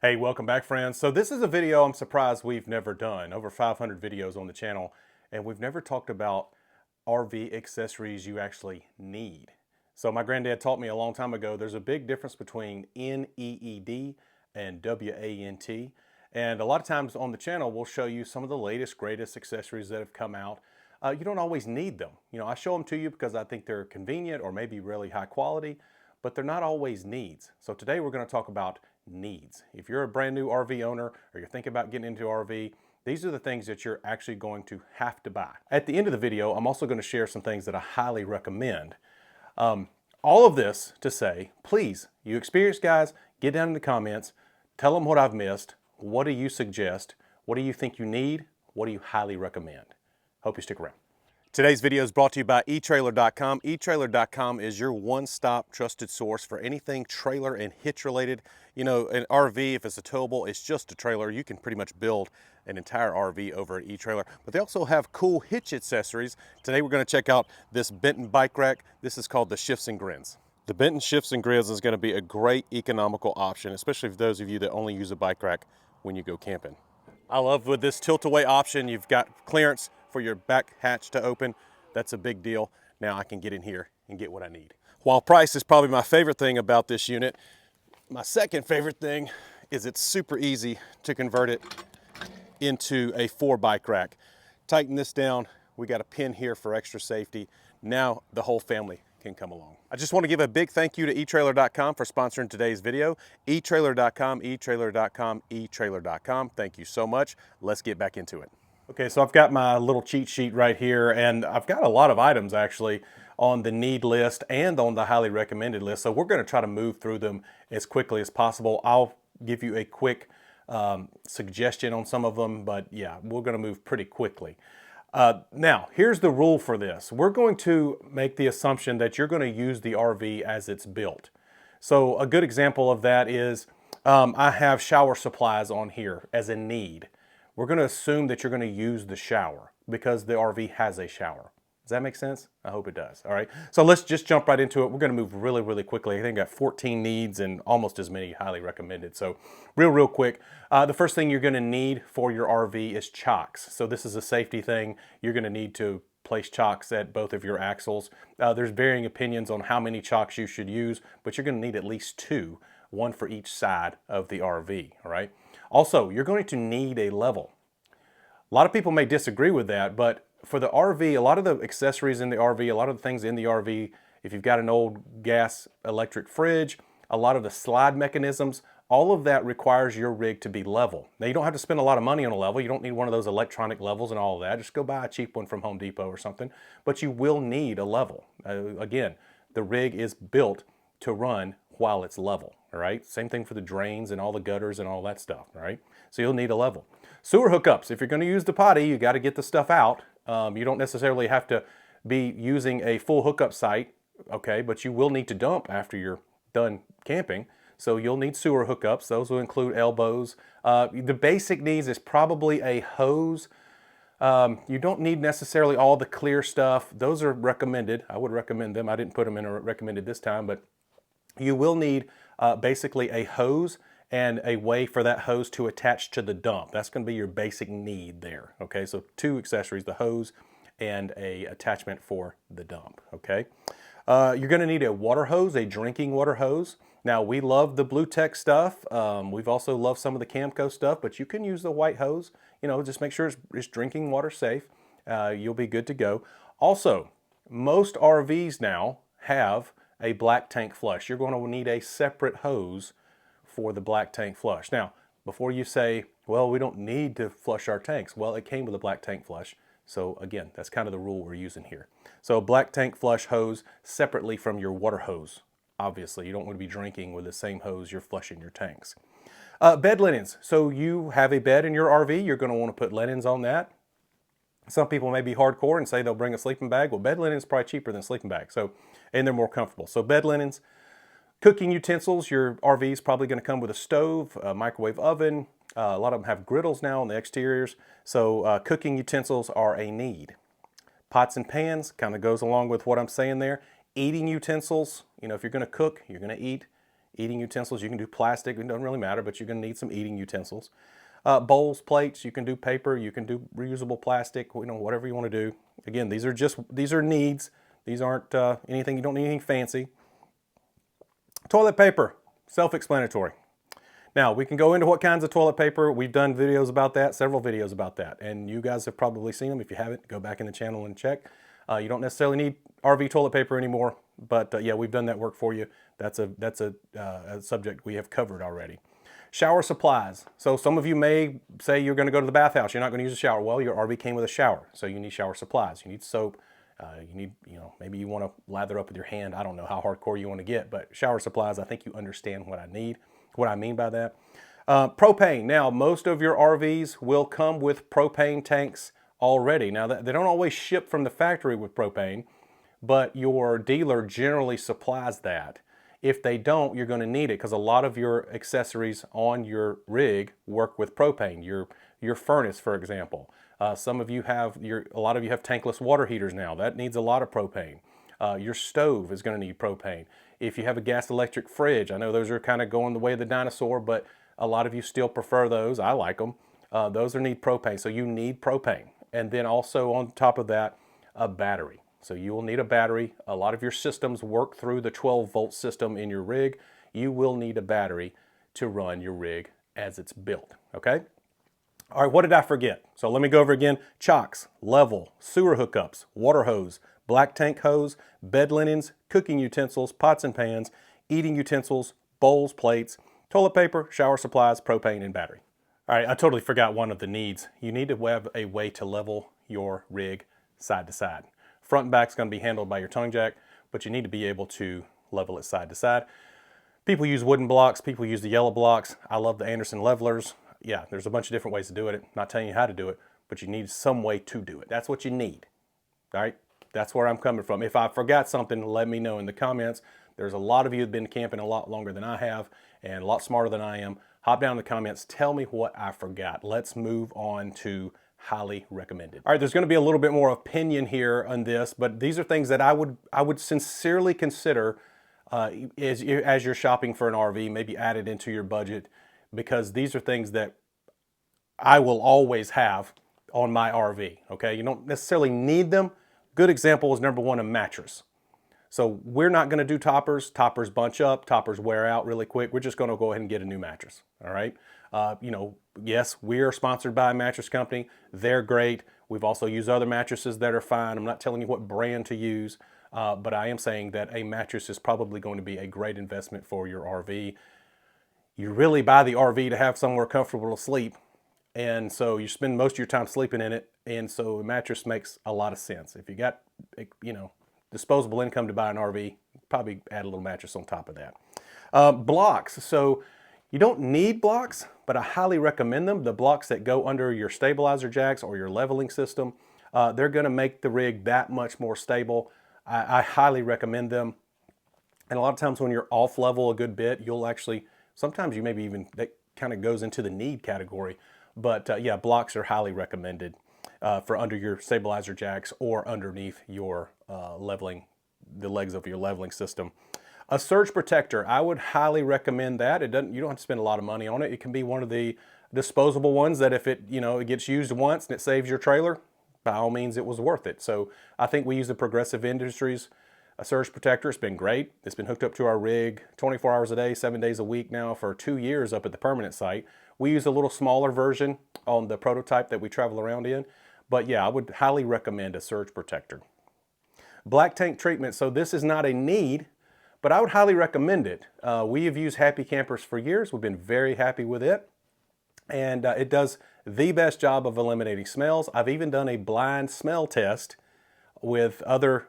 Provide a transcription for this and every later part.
Hey, welcome back, friends. So this is a video I'm surprised we've never done. Over 500 videos on the channel, and we've never talked about RV accessories you actually need. So my granddad taught me a long time ago, there's a big difference between NEED and WANT. And a lot of times on the channel, we'll show you some of the latest, greatest accessories that have come out. You don't always need them. I show them to you because I think they're convenient or maybe really high quality, but they're not always needs. So today we're going to talk about needs. If you're a brand new RV owner or you're thinking about getting into RV, these are the things that you're actually going to have to buy. At the end of the video, I'm also going to share some things that I highly recommend. All of this to say, please, you experienced guys, get down in the comments, tell them what I've missed, what do you suggest, what do you think you need, what do you highly recommend. Hope you stick around. Today's video is brought to you by eTrailer.com. eTrailer.com is your one-stop trusted source for anything trailer and hitch related. An RV, if it's a towable, it's just a trailer. You can pretty much build an entire RV over at eTrailer. But they also have cool hitch accessories. Today we're going to check out this Benton bike rack. This is called the Shifts and Grins. The Benton Shifts and Grins is going to be a great economical option, especially for those of you that only use a bike rack when you go camping. I love with this tilt-away option, you've got clearance for your back hatch to open. That's a big deal. Now I can get in here and get what I need. While price is probably my favorite thing about this unit, my second favorite thing is it's super easy to convert it into a 4-bike rack. Tighten this down. We got a pin here for extra safety. Now the whole family can come along. I just want to give a big thank you to eTrailer.com for sponsoring today's video. eTrailer.com, eTrailer.com, eTrailer.com. Thank you so much. Let's get back into it. Okay, so I've got my little cheat sheet right here, and I've got a lot of items actually on the need list and on the highly recommended list. So we're going to try to move through them as quickly as possible. I'll give you a quick suggestion on some of them, but yeah, we're going to move pretty quickly. Now, here's the rule for this. We're going to make the assumption that you're going to use the RV as it's built. So a good example of that is I have shower supplies on here as a need. We're going to assume that you're going to use the shower because the RV has a shower. Does that make sense? I hope it does. All right. So let's just jump right into it. We're going to move really, really quickly. I think I got 14 needs and almost as many highly recommended. So real quick. The first thing you're going to need for your RV is chocks. So this is a safety thing. You're going to need to place chocks at both of your axles. There's varying opinions on how many chocks you should use, but you're going to need at least 2, one for each side of the RV. All right. Also, you're going to need a level. A lot of people may disagree with that, but for the RV, a lot of the accessories in the RV, a lot of the things in the RV, if you've got an old gas electric fridge, a lot of the slide mechanisms, all of that requires your rig to be level. Now, you don't have to spend a lot of money on a level. You don't need one of those electronic levels and all of that. Just go buy a cheap one from Home Depot or something, but you will need a level. Again, the rig is built to run while it's level, all right? Same thing for the drains and all the gutters and all that stuff, all right? So you'll need a level. Sewer hookups, if you're going to use the potty, you got to get the stuff out. You don't necessarily have to be using a full hookup site, okay, but you will need to dump after you're done camping. So you'll need sewer hookups. Those will include elbows. The basic needs is probably a hose. You don't need necessarily all the clear stuff. Those are recommended. I would recommend them. I didn't put them in a recommended this time, but you will need basically a hose and a way for that hose to attach to the dump. That's going to be your basic need there. Okay, so 2 accessories, the hose and a attachment for the dump. Okay, you're going to need a water hose, a drinking water hose. Now, we love the Blue Tech stuff. We've also loved some of the Camco stuff, but you can use the white hose. Just make sure it's drinking water safe. You'll be good to go. Also, most RVs now have a black tank flush. You're going to need a separate hose for the black tank flush. Now, before you say, well, we don't need to flush our tanks. Well, it came with a black tank flush. So again, that's kind of the rule we're using here. So black tank flush hose separately from your water hose. Obviously, you don't want to be drinking with the same hose you're flushing your tanks. Bed linens. So you have a bed in your RV. You're going to want to put linens on that. Some people may be hardcore and say they'll bring a sleeping bag. Well, bed linen is probably cheaper than a sleeping bag. And they're more comfortable. So bed linens. Cooking utensils, your RV is probably going to come with a stove, a microwave oven. A lot of them have griddles now on the exteriors. So cooking utensils are a need. Pots and pans kind of goes along with what I'm saying there. Eating utensils, if you're going to cook, you're going to eat. Eating utensils, you can do plastic, it doesn't really matter, but you're going to need some eating utensils. Bowls, plates, you can do paper, you can do reusable plastic, whatever you want to do. Again, these are needs. These aren't anything, you don't need anything fancy. Toilet paper, self-explanatory. Now, we can go into what kinds of toilet paper. We've done videos about that, several videos about that, and you guys have probably seen them. If you haven't, go back in the channel and check. You don't necessarily need RV toilet paper anymore, but yeah, we've done that work for you. That's a subject we have covered already. Shower supplies. So some of you may say you're going to go to the bathhouse. You're not going to use a shower. Well, your RV came with a shower, so you need shower supplies. You need soap. You need, maybe you want to lather up with your hand. I don't know how hardcore you want to get, but shower supplies, I think you understand what I mean by that. Propane. Now, most of your RVs will come with propane tanks already. Now, they don't always ship from the factory with propane, but your dealer generally supplies that. If they don't, you're going to need it because a lot of your accessories on your rig work with propane. Your furnace, for example. A lot of you have tankless water heaters now. That needs a lot of propane. Your stove is going to need propane. If you have a gas electric fridge, I know those are kind of going the way of the dinosaur, but a lot of you still prefer those. I like them. Those need propane, so you need propane. And then also on top of that, a battery. So you will need a battery. A lot of your systems work through the 12-volt system in your rig. You will need a battery to run your rig as it's built, okay? All right, what did I forget? So let me go over again. Chocks, level, sewer hookups, water hose, black tank hose, bed linens, cooking utensils, pots and pans, eating utensils, bowls, plates, toilet paper, shower supplies, propane, and battery. All right, I totally forgot one of the needs. You need to have a way to level your rig side to side. Front and back is going to be handled by your tongue jack, but you need to be able to level it side to side. People use wooden blocks. People use the yellow blocks. I love the Anderson levelers. Yeah, there's a bunch of different ways to do it. I'm not telling you how to do it, but you need some way to do it. That's what you need. All right, that's where I'm coming from. If I forgot something, let me know in the comments. There's a lot of you who have been camping a lot longer than I have and a lot smarter than I am. Hop down in the comments. Tell me what I forgot. Let's move on to highly recommended. All right, there's going to be a little bit more opinion here on this, but these are things that I would sincerely consider as you're shopping for an RV, maybe add it into your budget, because these are things that I will always have on my RV, okay? You don't necessarily need them. Good example is number one, a mattress. So we're not going to do toppers. Toppers bunch up, toppers wear out really quick. We're just going to go ahead and get a new mattress, all right? Yes, we are sponsored by a mattress company. They're great. We've also used other mattresses that are fine. I'm not telling you what brand to use, but I am saying that a mattress is probably going to be a great investment for your RV. You really buy the RV to have somewhere comfortable to sleep, and so you spend most of your time sleeping in it, and so a mattress makes a lot of sense. If you got, disposable income to buy an RV, probably add a little mattress on top of that. Blocks. So you don't need blocks, but I highly recommend them. The blocks that go under your stabilizer jacks or your leveling system, they're going to make the rig that much more stable. I highly recommend them. And a lot of times when you're off level a good bit, you'll actually, sometimes you maybe even, that kind of goes into the need category. But yeah, blocks are highly recommended for under your stabilizer jacks or underneath your the legs of your leveling system. A surge protector, I would highly recommend that. You don't have to spend a lot of money on it. It can be one of the disposable ones that if it gets used once and it saves your trailer, by all means it was worth it. So I think we use the Progressive Industries a surge protector. It's been great. It's been hooked up to our rig 24 hours a day, 7 days a week now for 2 years up at the permanent site. We use a little smaller version on the prototype that we travel around in. But yeah, I would highly recommend a surge protector. Black tank treatment. So this is not a need, but I would highly recommend it. We have used Happy Campers for years. We've been very happy with it. And it does the best job of eliminating smells. I've even done a blind smell test with other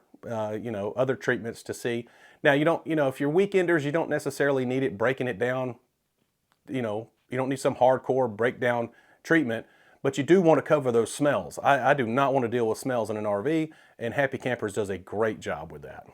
treatments to see. Now, if you're weekenders, you don't necessarily need it breaking it down. You don't need some hardcore breakdown treatment, but you do want to cover those smells. I do not want to deal with smells in an RV, and Happy Campers does a great job with that.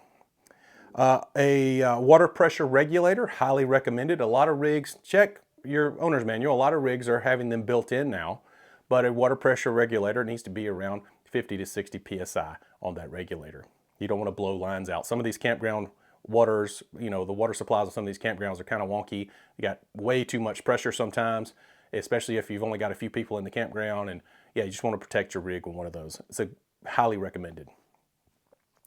A water pressure regulator, highly recommended. A lot of rigs, check your owner's manual, a lot of rigs are having them built in now, but a water pressure regulator needs to be around 50 to 60 PSI on that regulator. You don't want to blow lines out. Some of these campground waters, you know, the water supplies of some of these campgrounds are kind of wonky. You got way too much pressure sometimes, especially if you've only got a few people in the campground. And yeah, you just want to protect your rig with one of those. It's a highly recommended.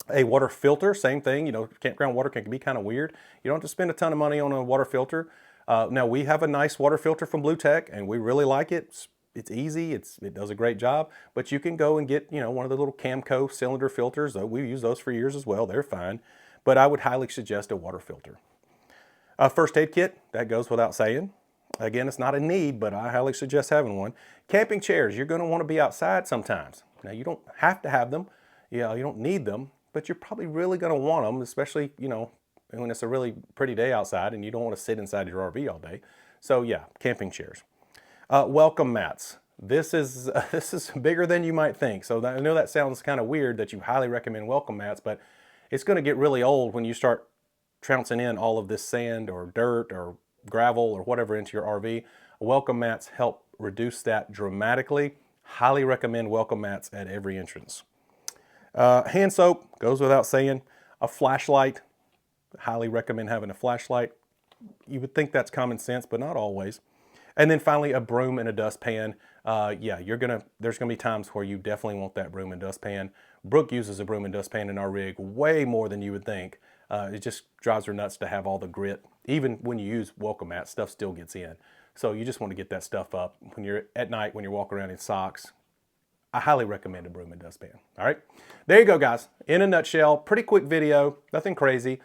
A water filter, same thing. You know, campground water can be kind of weird. You don't have to spend a ton of money on a water filter. Now, we have a nice water filter from Blue Tech, and we really like it. It's easy. It does a great job. But you can go and get, you know, one of the little Camco cylinder filters. We've used those for years as well. They're fine. But I would highly suggest a water filter. A first aid kit, that goes without saying. Again, it's not a need, but I highly suggest having one. Camping chairs, you're going to want to be outside sometimes. Now, you don't have to have them. Yeah, you don't need them, but you're probably really going to want them, especially, you know, when it's a really pretty day outside and you don't want to sit inside your RV all day. So yeah, camping chairs. Welcome mats. This is bigger than you might think. So I know that sounds kind of weird that you highly recommend welcome mats, but it's going to get really old when you start trouncing in all of this sand or dirt or gravel or whatever into your RV. Welcome mats help reduce that dramatically. Highly recommend welcome mats at every entrance. Hand soap, goes without saying. A flashlight, highly recommend having a flashlight. You would think that's common sense, but not always. And then finally, a broom and a dustpan. Yeah, there's gonna be times where you definitely want that broom and dustpan. Brooke uses a broom and dustpan in our rig way more than you would think. It just drives her nuts to have all the grit. Even when you use welcome mats, stuff still gets in. So you just want to get that stuff up when you're at night, when you're walking around in socks. I highly recommend a broom and dustpan. All right, there you go, guys. In a nutshell, pretty quick video, nothing crazy.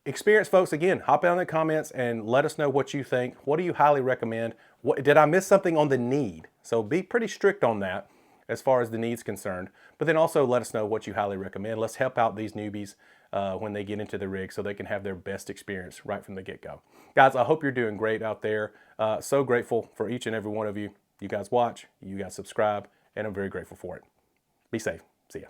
Experienced folks, again, hop down in the comments and let us know what you think. What do you highly recommend? Did I miss something on the need? So be pretty strict on that as far as the need's concerned. But then also let us know what you highly recommend. Let's help out these newbies when they get into the rig so they can have their best experience right from the get-go. Guys, I hope you're doing great out there. So grateful for each and every one of you. You guys watch, you guys subscribe, and I'm very grateful for it. Be safe. See ya.